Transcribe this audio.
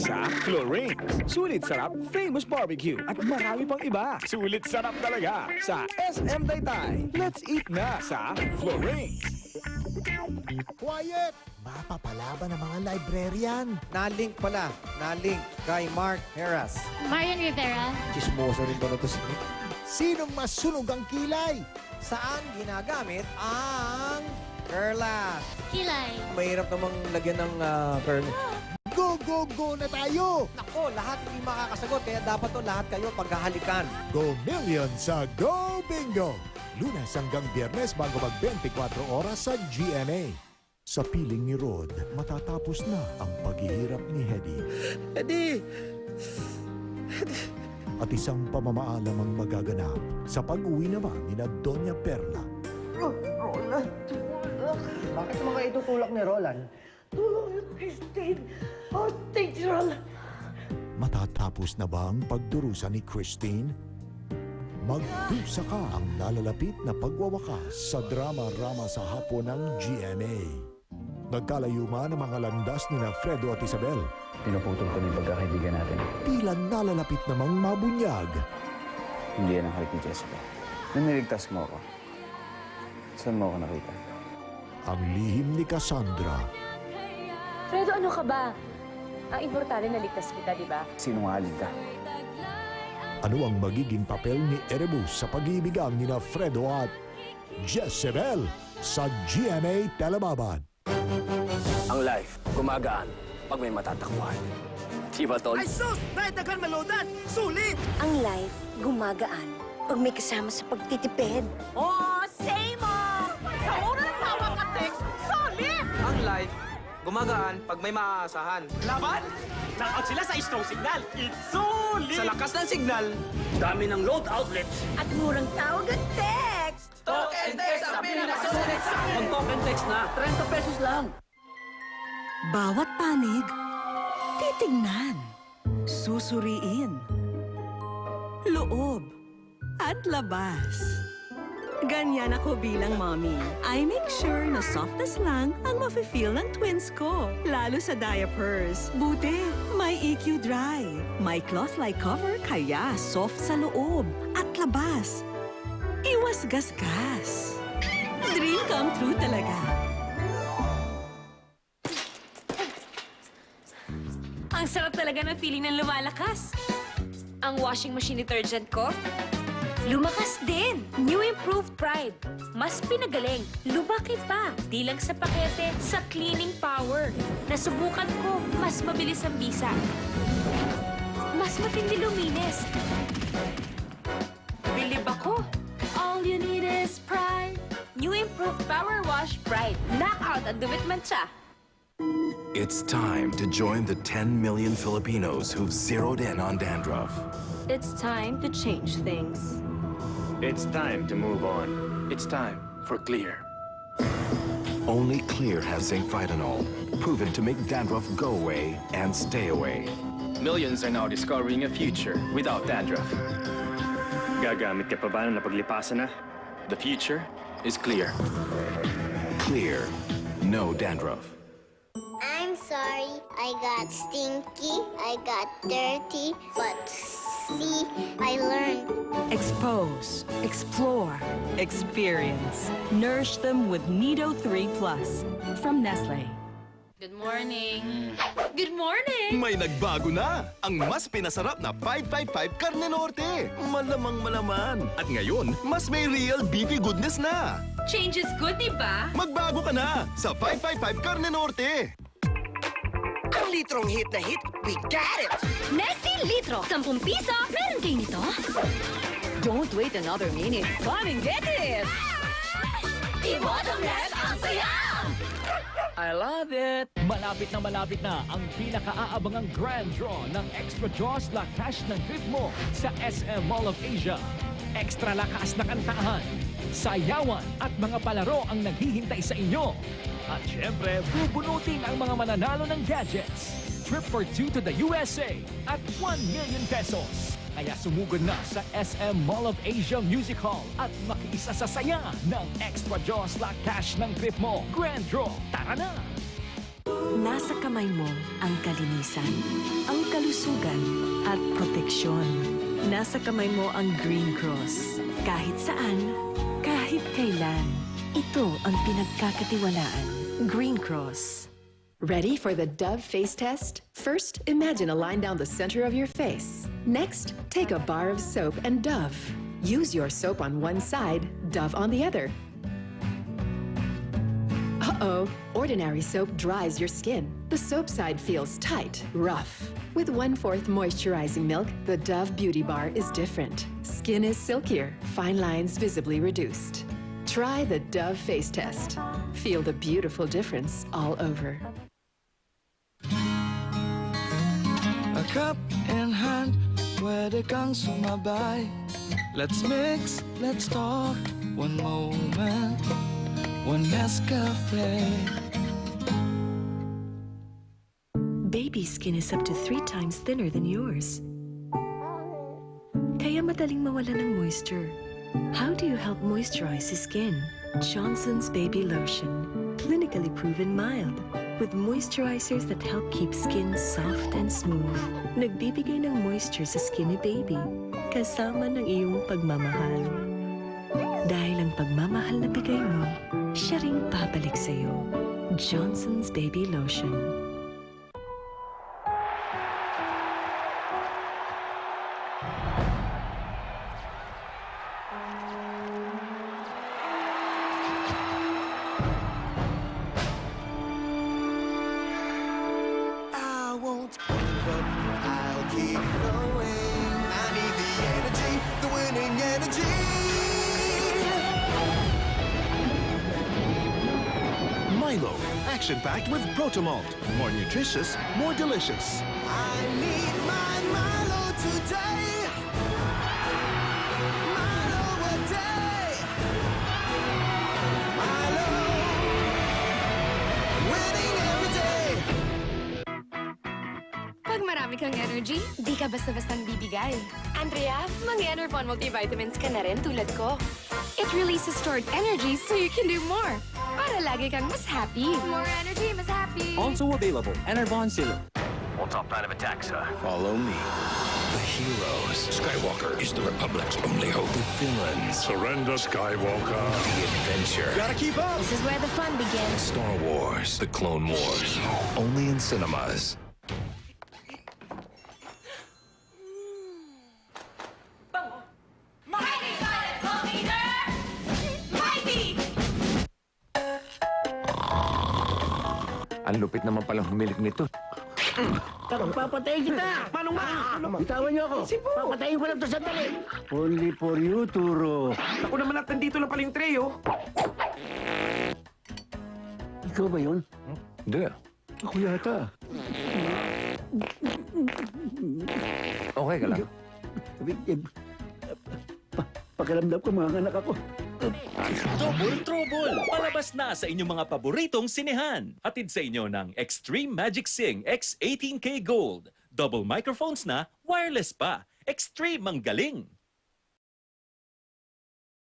sa Florins. Sulit sarap, famous barbecue at marami pang iba. Sulit sarap talaga sa SM Taytay. Let's eat na sa Florins. Quiet! Mapapalaban ng mga librarian. Na-link pala. Na-link kay Mark Heras. Marian Rivera. Chismoso rin ba na to si Sinong mas sunog ang kilay? Saan ginagamit ang Perlas? Kilay. Mahirap namang lagyan ng permit. Go, go, go na tayo! Nako, lahat hindi makakasagot. Kaya dapat to lahat kayo paghahalikan. Go Million sa Go Bingo! Lunes hanggang Biyernes bago mag 24 oras sa GMA. Sa piling ni Rod, matatapos na ang paghihirap ni Hedy. Eddie! At isang pamamaalam ang magaganap sa pag-uwi naman ni na Doña Perla. Roland, tulak. Bakit mga itutulak ni Roland? Tulong yung Christine. Hostage, Roland. Matatapos na ba ang pagdurusa ni Christine? Magdusa ka ang nalalapit na pagwawakas sa drama-rama sa hapon ng GMA. Nagkalayo man ang mga landas ni na Fredo at Isabel. Pinuputol ko na yung pagkakaibigan natin. Tila nalalapit namang mabunyag. Hindi yan ang halik ni Jessica. Nung niligtas mo ako, saan mo ako nakita? Ang lihim ni Cassandra. Fredo, ano ka ba? Ang importante na ligtas kita, di ba? Sinungaling ka. Ano ang magiging papel ni Erebus sa pag-iibigan ni na Fredo at Jezebel sa GMA Telemaban? Ang life, gumagaan pag may matatakbuhan. Di ba, Tol? Ay, sus! Naitakan malodan! Sulit! Ang life gumagaan pag may kasama sa pagtitipid. Oh, same mo! Sa una ng tawag ka text, solid! Ang life, gumagaan pag may maaasahan. Laban! Knockout sila sa strong signal. It's sulit! Sa lakas ng signal, Dami ng load outlets. At murang tawag at text! talk and text ang pinakasulit sa akin! Pag talk and text na, 30 pesos lang. Bawat panig, titignan, susuriin, loob, at labas. Ganyan ako bilang mommy. I make sure na softness lang ang mafe-feel ng twins ko. Lalo sa diapers. Buti, may EQ Dry. May cloth-like cover kaya soft sa loob at labas. Iwas gasgas. Dream come true talaga. Ang sarap talaga ng feeling ng lumalakas. Ang washing machine detergent ko, lumakas din. New Improved Pride. Mas pinagaling. Lumaki pa. Di lang sa pakete, sa cleaning power. Nasubukan ko, mas mabilis ang bisa. Mas matindi luminis. Bilib ako. All you need is pride. New Improved Power Wash Pride. Knockout ang duwit mancha. It's time to join the 10 million Filipinos who've zeroed in on dandruff. It's time to change things. It's time to move on. It's time for Clear. Only Clear has zinc phytanol, proven to make dandruff go away and stay away. Millions are now discovering a future without dandruff. Gagamit ka pa ba ng napaglipasan na? The future is Clear. Clear, no dandruff. I'm sorry I got stinky, I got dirty, but see, I learned. Expose, explore, experience. Nourish them with Nido 3 Plus from Nestle. Good morning. Good morning! May nagbago na! Ang mas pinasarap na 555 Carne Norte! Malamang malaman! At ngayon, mas may real beefy goodness na! Change is good, di ba? Magbago ka na sa 555 Carne Norte! Ang litrong hit na hit, we got it! Nestle Litro! 10 piso! Meron kayo nito? Don't wait another minute. Come and get it! I-bottomless ang saya! I love it! Malapit na ang pinaka-aabangang grand draw ng Extra Jaws La Cash ng trip mo sa SM Mall of Asia. Extra lakas na kantahan, sayawan at mga palaro ang naghihintay sa inyo. At syempre, bubunutin ang mga mananalo ng gadgets. Trip for 2 to the USA at 1 million pesos. Kaya sumugod na sa SM Mall of Asia Music Hall at makiisa sa saya ng Extra Jaws La Cash ng trip mo. Grand Draw, tara na! Nasa kamay mo ang kalinisan, ang kalusugan at proteksyon. Nasa kamay mo ang Green Cross. Kahit saan, kahit kailan. Ito ang pinagkakatiwalaan. Green Cross. Ready for the Dove face test? First, imagine a line down the center of your face. Next, take a bar of soap and Dove. Use your soap on one side, Dove on the other. Uh-oh, ordinary soap dries your skin. The soap side feels tight, rough. With 1/4 moisturizing milk, the Dove Beauty Bar is different. Skin is silkier, fine lines visibly reduced. Try the Dove face test. Feel the beautiful difference all over. A cup in hand, pwede kang sumabay. Let's mix, let's talk, one moment, one Nescafe. Baby skin is up to 3 times thinner than yours. Kaya madaling mawala ng moisture. How do you help moisturize his skin? Johnson's Baby Lotion. Clinically proven mild. With moisturizers that help keep skin soft and smooth. Nagbibigay ng moisture sa skin ni baby. Kasama ng iyong pagmamahal. Dahil ang pagmamahal na bigay mo, siya ring babalik sa'yo. Johnson's Baby Lotion. I won't give up, I'll keep going. I need the energy, the winning energy. Milo, action-packed with Protomalt. More nutritious, more delicious. I need my Milo today. Milo a day. Milo, winning every day. Pag marami kang energy, di ka basta-bastang bibigay. Andrea, mag-Enervon multivitamins ka na rin tulad ko. It releases stored energy so you can do more. Para lagi kang mas happy. More energy, mas happy. Also available, Enervon Serum. What's our plan of attack, sir? Follow me. The heroes. Skywalker is the Republic's only hope. The villains. Surrender, Skywalker. The adventure. Gotta keep up! This is where the fun begins. Star Wars. The Clone Wars. Only in cinemas. Ang lupit naman palang humilik nito. Papatayin kita! Manong Bitawan niyo ako! Papatayin ko lang to sandali! Only for you, Turo. Ako naman at nandito lang pala yung tray, oh. Ikaw ba yun? Hindi. Ako yata. Okay ka lang? Pakiramdam ko mga anak ako. Trouble! Palabas na sa inyong mga paboritong sinehan. Hatid sa inyo ng Extreme Magic Sing X18K Gold. Double microphones na, wireless pa. Extreme ang galing!